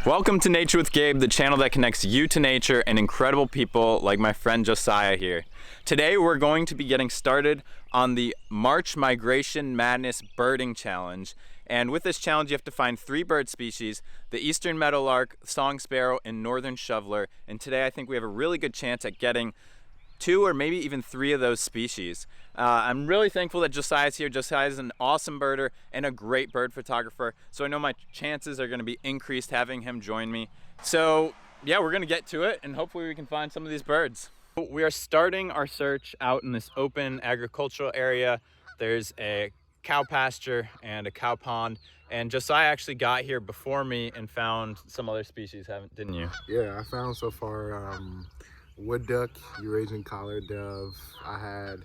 Welcome to Nature with Gabe, the channel that connects you to nature and incredible people like my friend Josiah here. Today we're going to be getting started on the March Migration Madness Birding Challenge. And with this challenge you have to find 3 bird species: the eastern meadowlark, song sparrow, and northern shoveler. And today I think we have a really good chance at getting 2 or maybe even 3 of those species. I'm really thankful that Josiah's here. Josiah's an awesome birder and a great bird photographer, so I know my chances are going to be increased having him join me. So yeah, we're going to get to it and hopefully we can find some of these birds. We are starting our search out in this open agricultural area. There's a cow pasture and a cow pond, and Josiah actually got here before me and found some other species, didn't you? Yeah, I found so far wood duck, Eurasian collared dove. I had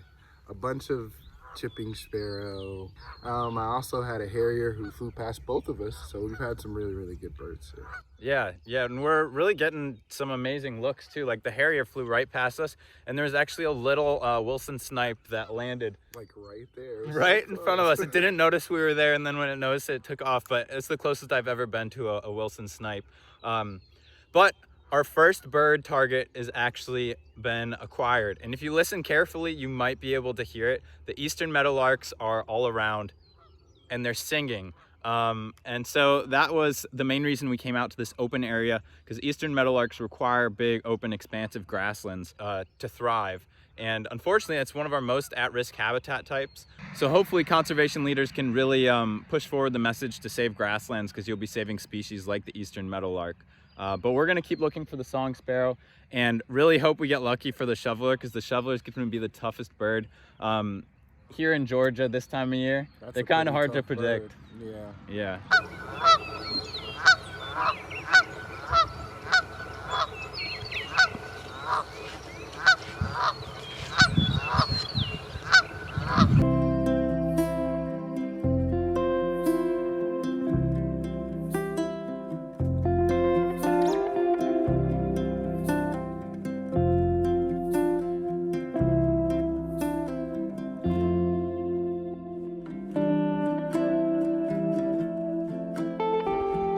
a bunch of chipping sparrow. I also had a harrier who flew past both of us, so we've had some really good birds here. Yeah, and we're really getting some amazing looks too. Like the harrier flew right past us, and there's actually a little Wilson snipe that landed like right there, right in front of us. It didn't notice we were there, and then when it noticed it took off. But it's the closest I've ever been to a Wilson snipe. But our first bird target has actually been acquired, and if you listen carefully you might be able to hear it. The eastern meadowlarks are all around and they're singing, and so that was the main reason we came out to this open area, because eastern meadowlarks require big open expansive grasslands to thrive, and unfortunately that's one of our most at-risk habitat types. So hopefully conservation leaders can really push forward the message to save grasslands, because you'll be saving species like the eastern meadowlark. But we're gonna keep looking for the song sparrow and really hope we get lucky for the shoveler, because the shoveler is going to be the toughest bird here in Georgia this time of year. They're kind of hard to predict. Bird. Yeah.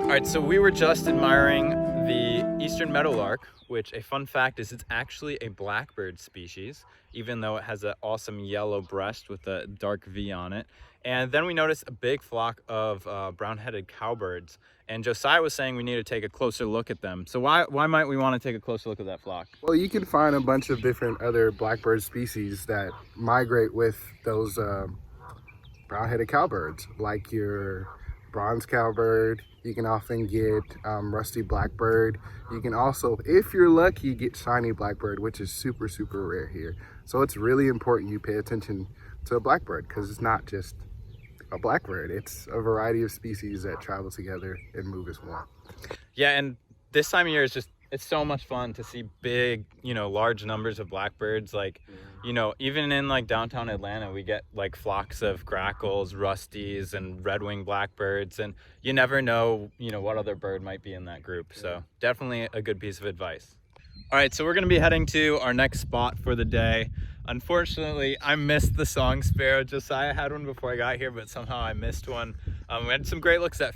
All right, so we were just admiring the eastern meadowlark, which, a fun fact is, it's actually a blackbird species, even though it has an awesome yellow breast with a dark V on it. And then we noticed a big flock of brown-headed cowbirds, and Josiah was saying we need to take a closer look at them. So why might we want to take a closer look at that flock? Well, you can find a bunch of different other blackbird species that migrate with those brown-headed cowbirds, like your bronze cowbird. You can often get rusty blackbird. You can also, if you're lucky, get shiny blackbird, which is super rare here. So it's really important you pay attention to a blackbird, because it's not just a blackbird. It's a variety of species that travel together and move as one. Yeah, and this time of year is just, it's so much fun to see big, large numbers of blackbirds. Like, even in like downtown Atlanta, we get like flocks of grackles, rusties, and red-winged blackbirds, and you never know, what other bird might be in that group. So definitely a good piece of advice. All right, so we're gonna be heading to our next spot for the day. Unfortunately, I missed the song sparrow. Josiah had one before I got here, but somehow I missed one. We had some great looks at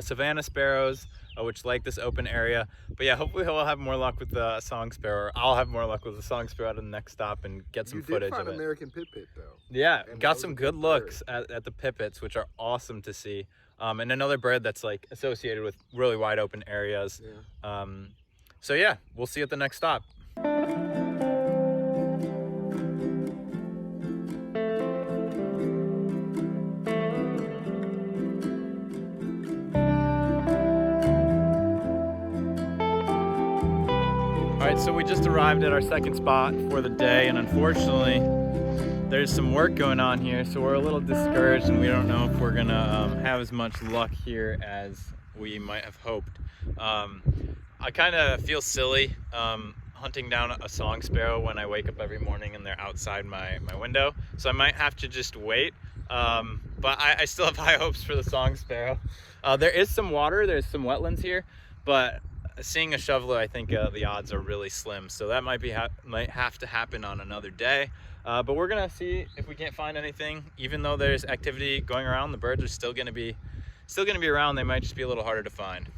Savannah sparrows, which like this open area. But yeah, hopefully he'll have more luck with the song sparrow. I'll have more luck with the song sparrow at the next stop and get some footage of it. You did find American pipit though. Yeah, got some good looks at the pipits, which are awesome to see. And another bird that's like associated with really wide open areas. Yeah. So yeah, we'll see you at the next stop. Alright, so we just arrived at our second spot for the day, and unfortunately there's some work going on here, so we're a little discouraged and we don't know if we're gonna have as much luck here as we might have hoped. I kind of feel silly hunting down a song sparrow when I wake up every morning and they're outside my window, so I might have to just wait, but I still have high hopes for the song sparrow. There is some water, there's some wetlands here, but seeing a shoveler, I think the odds are really slim, so that might have to happen on another day. But we're gonna see if we can't find anything. Even though there's activity going around, the birds are still gonna be around. They might just be a little harder to find.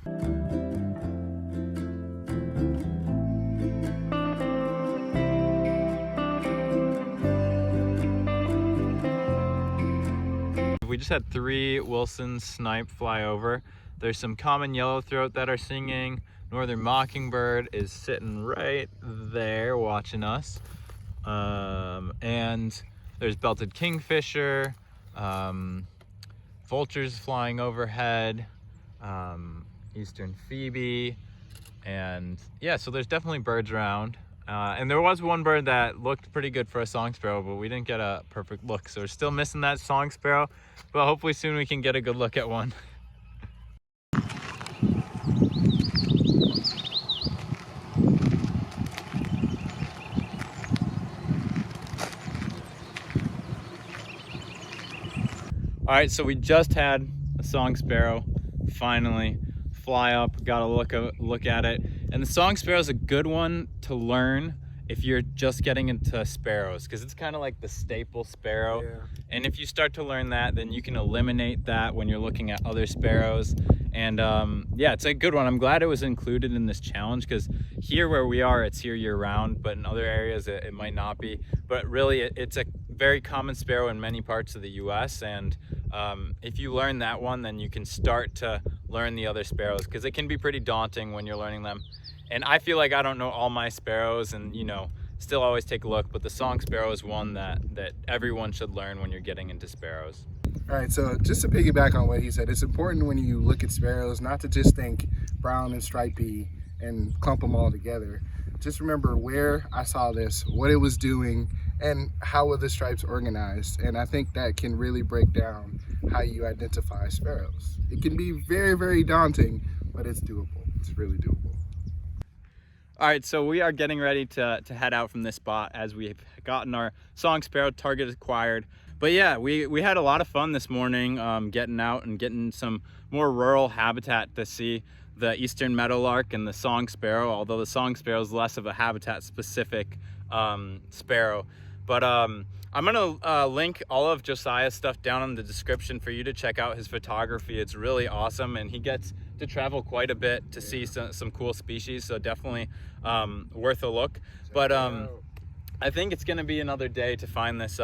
we just had 3 Wilson snipe fly over. There's some common yellowthroat that are singing. Northern mockingbird is sitting right there watching us. And there's belted kingfisher, vultures flying overhead, eastern phoebe, and yeah, so there's definitely birds around. And there was one bird that looked pretty good for a song sparrow, but we didn't get a perfect look. So we're still missing that song sparrow, but hopefully soon we can get a good look at one. All right, so we just had a song sparrow finally fly up, got a look at it. And the song sparrow is a good one to learn if you're just getting into sparrows, because it's kind of like the staple sparrow. Yeah. And if you start to learn that, then you can eliminate that when you're looking at other sparrows. And yeah, it's a good one. I'm glad it was included in this challenge, because here where we are, it's here year round, but in other areas it might not be. But really, it's a very common sparrow in many parts of the US, and if you learn that one, then you can start to learn the other sparrows, because it can be pretty daunting when you're learning them. And I feel like I don't know all my sparrows, and you know, still always take a look, but the song sparrow is one that everyone should learn when you're getting into sparrows. All right, so just to piggyback on what he said, it's important when you look at sparrows not to just think brown and stripy and clump them all together. Just remember where I saw this, what it was doing, and how were the stripes organized. And I think that can really break down how you identify sparrows. It can be very, very daunting, but it's doable. It's really doable. All right, so we are getting ready to head out from this spot as we've gotten our song sparrow target acquired. But yeah, we had a lot of fun this morning getting out and getting some more rural habitat to see the eastern meadowlark and the song sparrow, although the song sparrow is less of a habitat specific sparrow. But I'm gonna link all of Josiah's stuff down in the description for you to check out his photography. It's really awesome, and he gets to travel quite a bit to see some cool species, so definitely worth a look. But I think it's gonna be another day to find this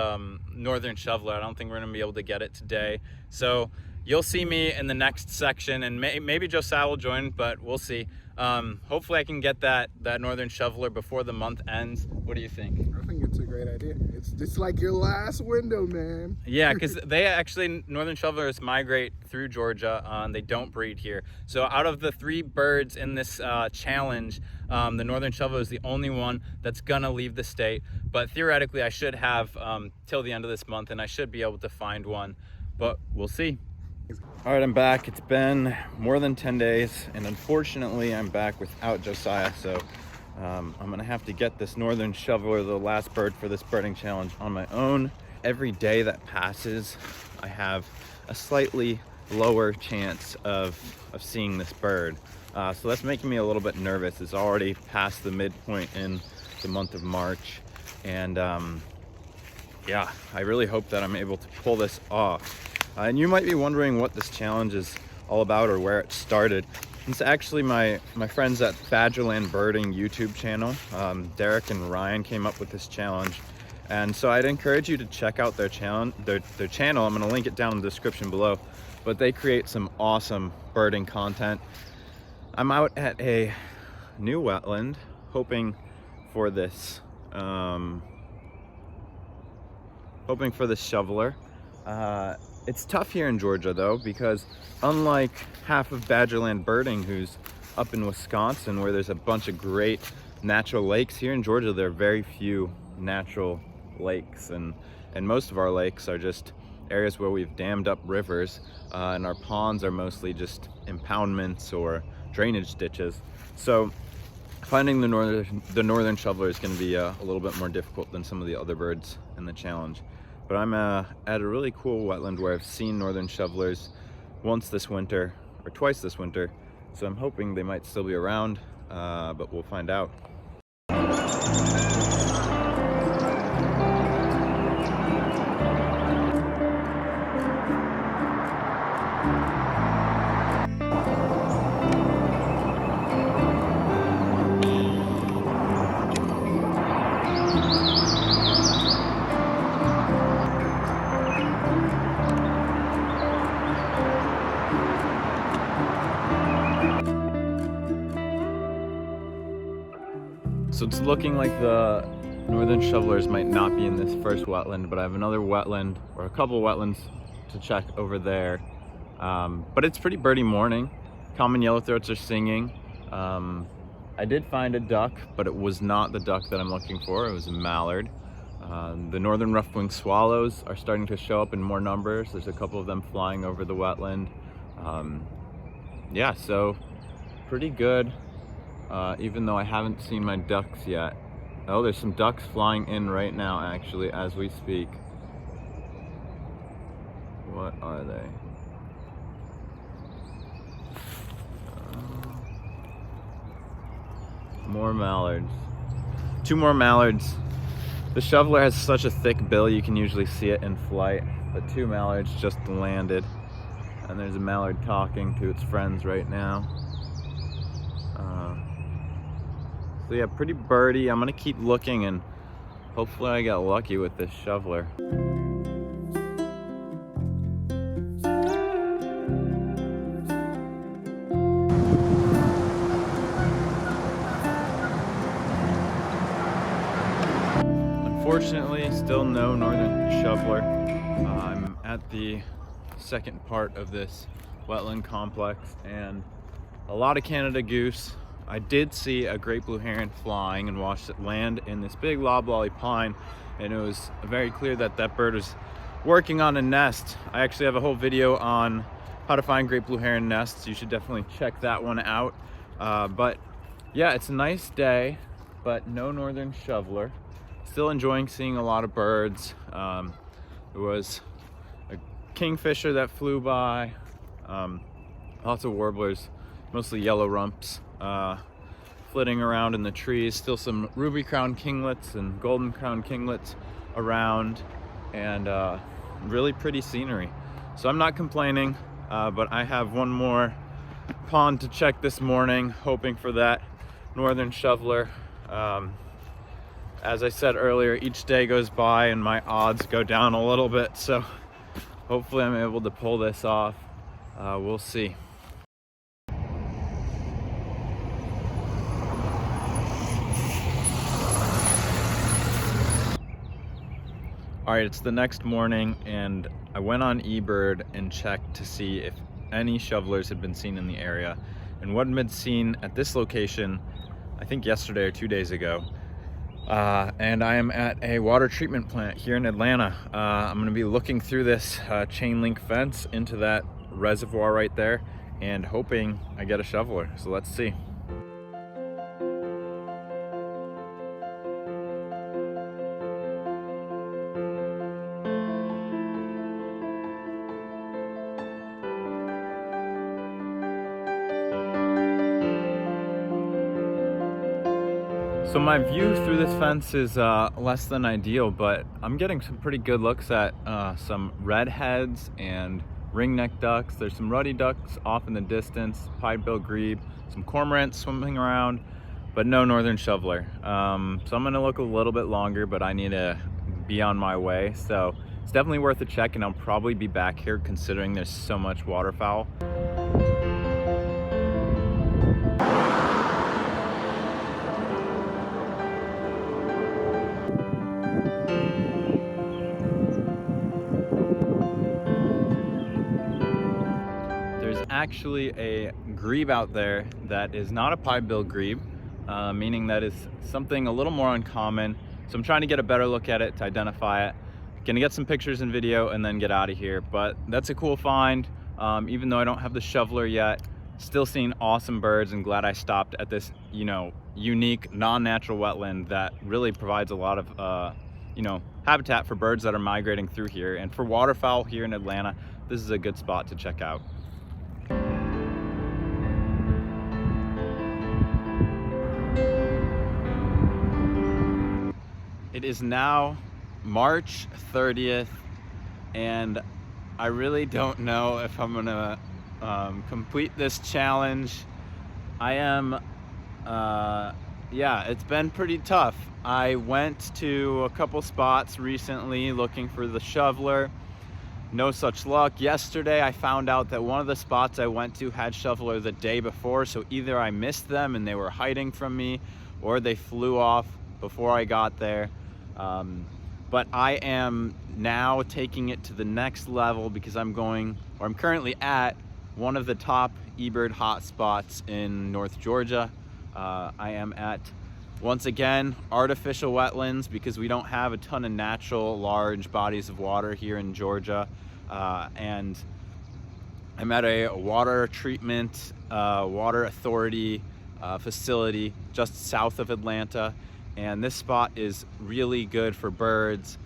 northern shoveler. I don't think we're gonna be able to get it today, so you'll see me in the next section, and maybe Josiah will join, but we'll see. Hopefully I can get that northern shoveler before the month ends. What do you think? I think it's a great idea. It's just like your last window, man. Yeah, because they actually, northern shovelers migrate through Georgia. They don't breed here. So out of the 3 birds in this challenge, the northern shoveler is the only one that's gonna leave the state. But theoretically, I should have till the end of this month, and I should be able to find one, but we'll see. All right, I'm back. It's been more than 10 days, and unfortunately I'm back without Josiah, so I'm gonna have to get this northern shoveler, the last bird for this birding challenge, on my own. Every day that passes, I have a slightly lower chance of seeing this bird. So that's making me a little bit nervous. It's already past the midpoint in the month of March, and yeah, I really hope that I'm able to pull this off. And you might be wondering what this challenge is all about or where it started. It's actually my friends at Badgerland Birding YouTube channel. Derek and Ryan came up with this challenge, and so I'd encourage you to check out their channel. I'm going to link it down in the description below, but they create some awesome birding content. I'm out at a new wetland hoping for this shoveler. It's tough here in Georgia though, because unlike half of Badgerland Birding, who's up in Wisconsin where there's a bunch of great natural lakes, here in Georgia there are very few natural lakes, and most of our lakes are just areas where we've dammed up rivers, and our ponds are mostly just impoundments or drainage ditches. So finding the northern shoveler is going to be a little bit more difficult than some of the other birds in the challenge. But I'm at a really cool wetland where I've seen northern shovelers once this winter, or twice this winter, so I'm hoping they might still be around, but we'll find out. So it's looking like the northern shovelers might not be in this first wetland, but I have another wetland, or a couple wetlands to check over there. But it's pretty birdie morning. Common yellowthroats are singing. I did find a duck, but it was not the duck that I'm looking for. It was a mallard. The northern rough-winged swallows are starting to show up in more numbers. There's a couple of them flying over the wetland. Yeah, so pretty good, even though I haven't seen my ducks yet. Oh, there's some ducks flying in right now, actually, as we speak. What are they? More mallards. 2 more mallards. The shoveler has such a thick bill, you can usually see it in flight, but 2 mallards just landed. And there's a mallard talking to its friends right now. So yeah, pretty birdie. I'm gonna keep looking and hopefully I get lucky with this shoveler. Unfortunately, still no northern shoveler. I'm at the second part of this wetland complex and a lot of Canada goose. I did see a great blue heron flying and watched it land in this big loblolly pine, and it was very clear that that bird was working on a nest. I actually have a whole video on how to find great blue heron nests. You should definitely check that one out. But yeah, it's a nice day, but no northern shoveler. Still enjoying seeing a lot of birds. There was a kingfisher that flew by, lots of warblers, mostly yellow rumps, flitting around in the trees. Still some ruby crowned kinglets and golden crowned kinglets around, and really pretty scenery. So I'm not complaining, but I have one more pond to check this morning, hoping for that northern shoveler. As I said earlier, each day goes by and my odds go down a little bit, so hopefully I'm able to pull this off. We'll see. All right, it's the next morning and I went on eBird and checked to see if any shovelers had been seen in the area. And what had been seen at this location, I think yesterday or 2 days ago. And I am at a water treatment plant here in Atlanta. I'm gonna be looking through this chain link fence into that reservoir right there and hoping I get a shoveler. So let's see. So my view through this fence is less than ideal, but I'm getting some pretty good looks at some redheads and ringneck ducks. There's some ruddy ducks off in the distance, pied-billed grebe, some cormorants swimming around, but no northern shoveler. So I'm gonna look a little bit longer, but I need to be on my way. So it's definitely worth a check, and I'll probably be back here considering there's so much waterfowl. Actually a grebe out there that is not a pied-billed grebe, meaning that is something a little more uncommon. So I'm trying to get a better look at it to identify it. Gonna get some pictures and video and then get out of here. But that's a cool find. Even though I don't have the shoveler yet, still seeing awesome birds, and glad I stopped at this, unique non-natural wetland that really provides a lot of, habitat for birds that are migrating through here. And for waterfowl here in Atlanta, this is a good spot to check out. It is now March 30th, and I really don't know if I'm gonna complete this challenge. I am, yeah, it's been pretty tough. I went to a couple spots recently looking for the shoveler. No such luck. Yesterday I found out that one of the spots I went to had shoveler the day before, so either I missed them and they were hiding from me, or they flew off before I got there. But I am now taking it to the next level because I'm currently at one of the top eBird hotspots in North Georgia. I am at, once again, artificial wetlands because we don't have a ton of natural large bodies of water here in Georgia. And I'm at a water treatment, water authority facility just south of Atlanta. And this spot is really good for birds.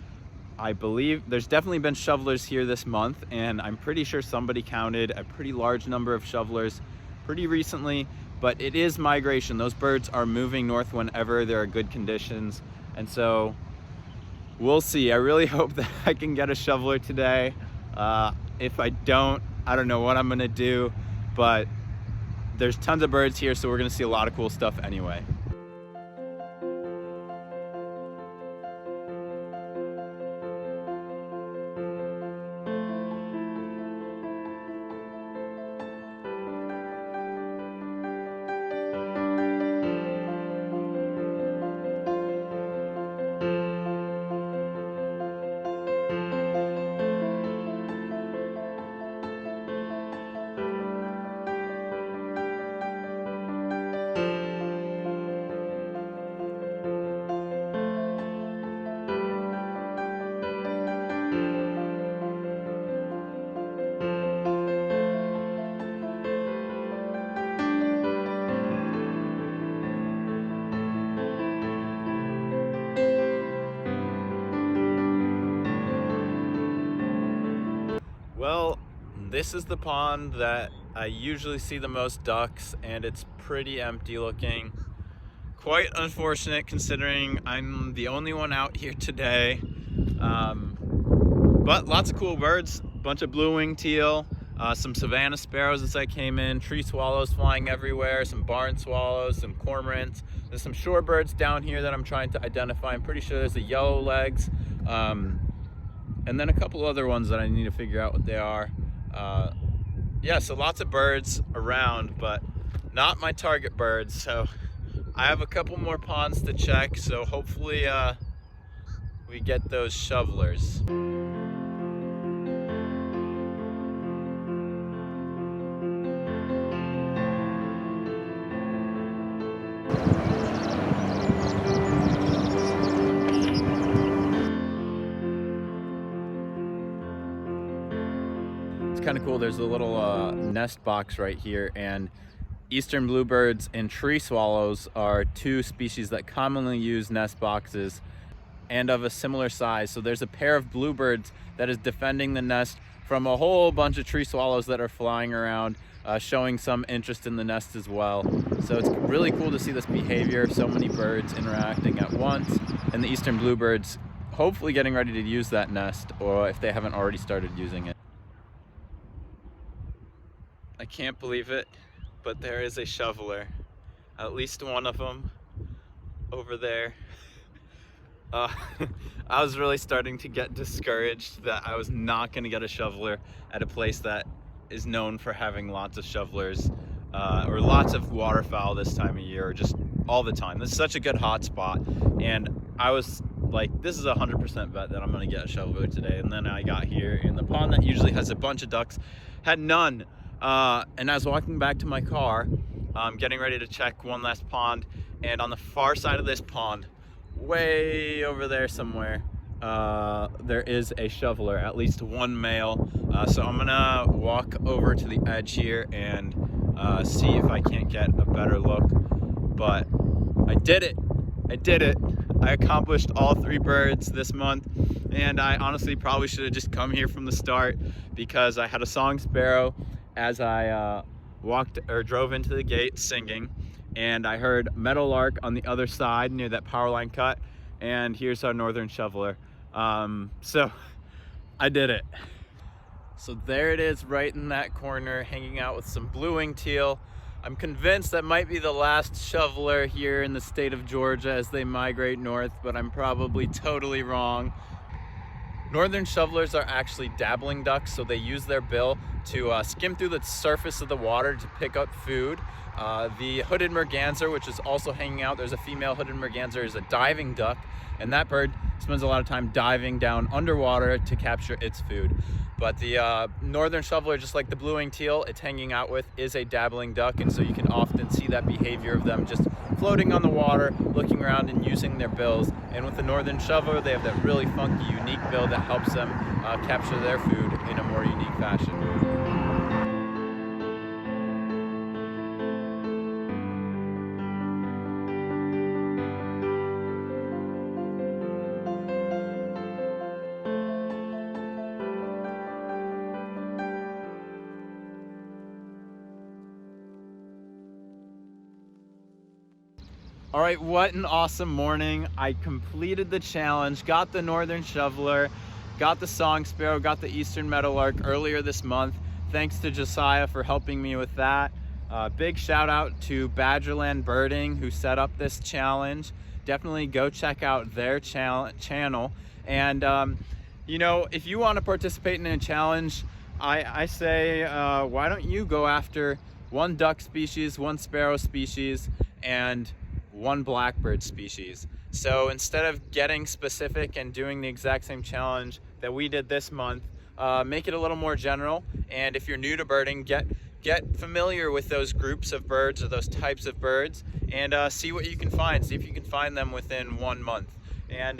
I believe there's definitely been shovelers here this month, and I'm pretty sure somebody counted a pretty large number of shovelers pretty recently, but it is migration. Those birds are moving north whenever there are good conditions. And so we'll see. I really hope that I can get a shoveler today. If I don't know what I'm gonna do, but there's tons of birds here, so we're gonna see a lot of cool stuff anyway. Well, this is the pond that I usually see the most ducks, and it's pretty empty looking. Quite unfortunate considering I'm the only one out here today. But lots of cool birds, bunch of blue-winged teal, some savanna sparrows as I came in, tree swallows flying everywhere, some barn swallows, some cormorants. There's some shorebirds down here that I'm trying to identify. I'm pretty sure there's a yellow legs. And then a couple other ones that I need to figure out what they are. Yeah, so lots of birds around, but not my target birds. So I have a couple more ponds to check, so hopefully we get those shovelers. Kind of cool. There's a little nest box right here, and eastern bluebirds and tree swallows are two species that commonly use nest boxes and of a similar size. So there's a pair of bluebirds that is defending the nest from a whole bunch of tree swallows that are flying around, showing some interest in the nest as well. So it's really cool to see this behavior, so many birds interacting at once, and the eastern bluebirds hopefully getting ready to use that nest, or if they haven't already started using it. I can't believe it, but there is a shoveler, at least one of them over there. I was really starting to get discouraged that I was not going to get a shoveler at a place that is known for having lots of shovelers, or lots of waterfowl this time of year, or just all the time. This is such a good hot spot, and I was like, this is a 100% bet that I'm going to get a shoveler today. And then I got here, and the pond that usually has a bunch of ducks had none. And I was walking back to my car, getting ready to check one last pond, and on the far side of this pond, way over there somewhere, there is a shoveler, at least one male. So I'm gonna walk over to the edge here and see if I can't get a better look. But I did it! I did it! I accomplished all 3 birds this month, and I honestly probably should have just come here from the start, because I had a song sparrow as I drove into the gate singing, and I heard meadowlark on the other side near that power line cut, and here's our northern shoveler. So I did it. So there it is, right in that corner, hanging out with some blue-winged teal. I'm convinced that might be the last shoveler here in the state of Georgia as they migrate north, but I'm probably totally wrong. Northern shovelers are actually dabbling ducks, so they use their bill to skim through the surface of the water to pick up food. The hooded merganser, which is also hanging out, there's a female hooded merganser, is a diving duck, and that bird spends a lot of time diving down underwater to capture its food. But the northern shoveler, just like the blue-winged teal it's hanging out with, is a dabbling duck, and so you can often see that behavior of them just floating on the water, looking around and using their bills. And with the northern shoveler, they have that really funky, unique bill that helps them capture their food in a more unique fashion. All right, what an awesome morning. I completed the challenge, got the northern shoveler, got the song sparrow, got the eastern meadowlark earlier this month. Thanks to Josiah for helping me with that. Big shout out to Badgerland Birding who set up this challenge. Definitely go check out their channel. And you know, if you want to participate in a challenge, I say why don't you go after one duck species, one sparrow species, and one blackbird species. So instead of getting specific and doing the exact same challenge that we did this month, make it a little more general. And if you're new to birding, get familiar with those groups of birds or those types of birds, and see what you can find. See if you can find them within 1 month. And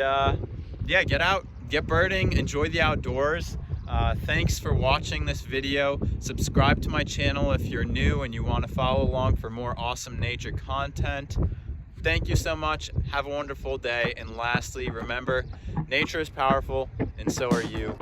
yeah, get out, get birding, enjoy the outdoors. Thanks for watching this video. Subscribe to my channel if you're new and you want to follow along for more awesome nature content. Thank you so much. Have a wonderful day. And lastly, remember, nature is powerful and so are you.